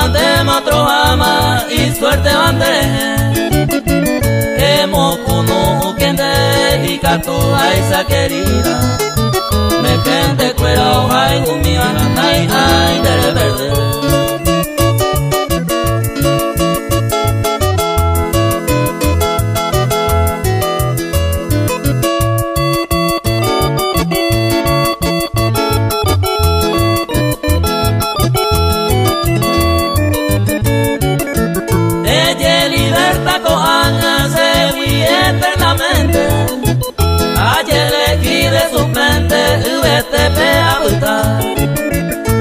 de matro ama y suerte bandere que mocuno quende y catu a esa querida me gente cuera o hay gumiana ay de verde. Ayer elegí de suplente VTP a buscar.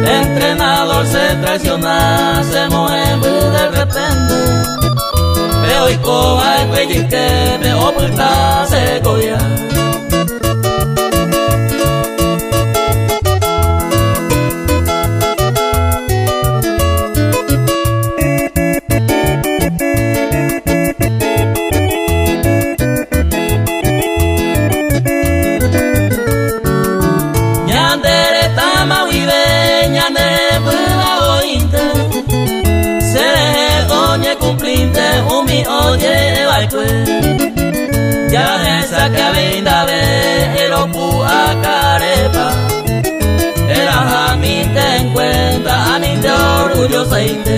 Entrenador se traiciona, se mueve de repente. Veo y coja el cuello que me oculta se goya. Oye, baikue, ya esa que vinda ve el opu a carepa, era a mí te encuentra a mí de orgullo seite.